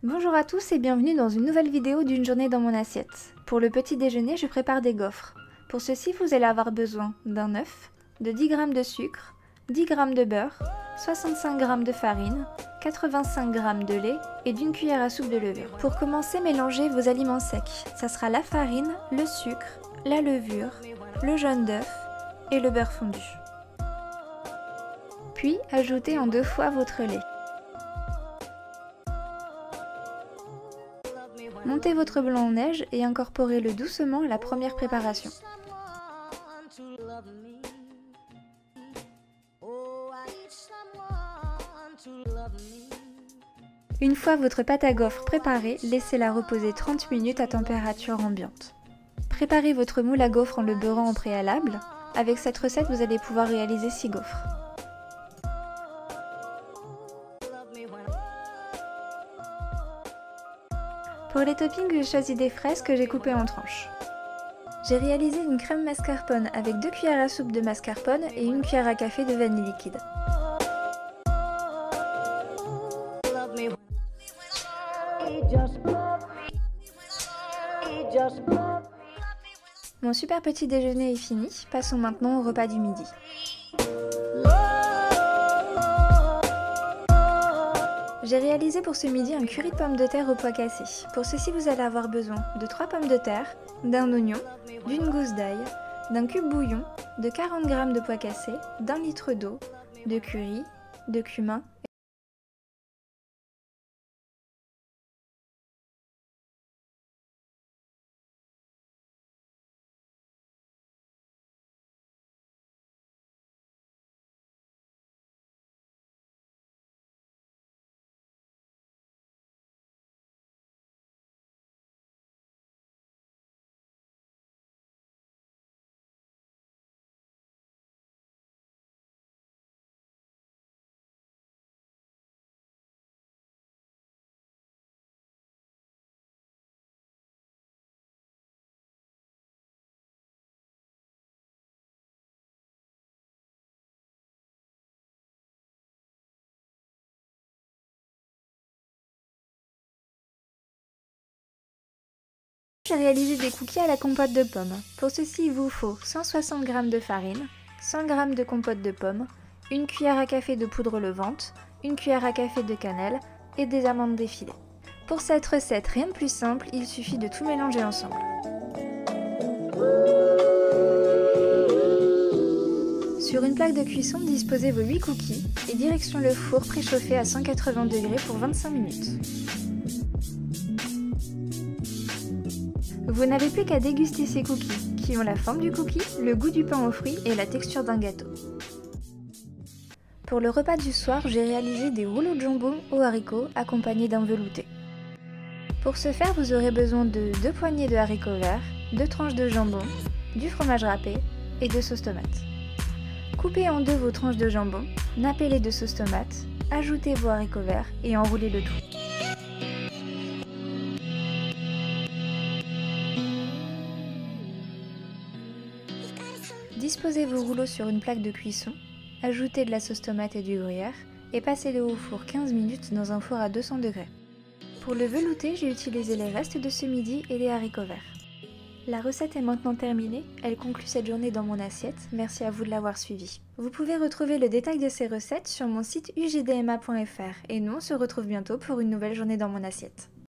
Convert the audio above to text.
Bonjour à tous et bienvenue dans une nouvelle vidéo d'une journée dans mon assiette. Pour le petit déjeuner, je prépare des gaufres. Pour ceci, vous allez avoir besoin d'un œuf, de 10 g de sucre, 10 g de beurre, 65 g de farine, 85 g de lait et d'une cuillère à soupe de levure. Pour commencer, mélangez vos aliments secs. Ça sera la farine, le sucre, la levure, le jaune d'œuf et le beurre fondu. Puis, ajoutez en 2 fois votre lait. Montez votre blanc en neige et incorporez-le doucement à la première préparation. Une fois votre pâte à gaufres préparée, laissez-la reposer 30 minutes à température ambiante. Préparez votre moule à gaufres en le beurrant au préalable. Avec cette recette, vous allez pouvoir réaliser 6 gaufres. Pour les toppings, j'ai choisi des fraises que j'ai coupées en tranches. J'ai réalisé une crème mascarpone avec 2 cuillères à soupe de mascarpone et 1 cuillère à café de vanille liquide. Mon super petit déjeuner est fini, passons maintenant au repas du midi. J'ai réalisé pour ce midi un curry de pommes de terre au pois cassé. Pour ceci, vous allez avoir besoin de 3 pommes de terre, d'un oignon, d'une gousse d'ail, d'un cube bouillon, de 40 g de pois cassés, d'1 litre d'eau, de curry, de cumin. J'ai réalisé des cookies à la compote de pommes. Pour ceci, il vous faut 160 g de farine, 100 g de compote de pommes, 1 cuillère à café de poudre levante, 1 cuillère à café de cannelle et des amandes défilées. Pour cette recette, rien de plus simple, il suffit de tout mélanger ensemble. Sur une plaque de cuisson, disposez vos 8 cookies et direction le four préchauffé à 180 degrés pour 25 minutes. Vous n'avez plus qu'à déguster ces cookies, qui ont la forme du cookie, le goût du pain aux fruits et la texture d'un gâteau. Pour le repas du soir, j'ai réalisé des rouleaux de jambon aux haricots accompagnés d'un velouté. Pour ce faire, vous aurez besoin de 2 poignées de haricots verts, 2 tranches de jambon, du fromage râpé et de sauce tomate. Coupez en deux vos tranches de jambon, nappez-les de sauce tomate, ajoutez vos haricots verts et enroulez le tout. Disposez vos rouleaux sur une plaque de cuisson, ajoutez de la sauce tomate et du gruyère et passez-le au four 15 minutes dans un four à 200 degrés. Pour le velouté, j'ai utilisé les restes de ce midi et les haricots verts. La recette est maintenant terminée, elle conclut cette journée dans mon assiette, merci à vous de l'avoir suivie. Vous pouvez retrouver le détail de ces recettes sur mon site ugdma.fr et nous on se retrouve bientôt pour une nouvelle journée dans mon assiette.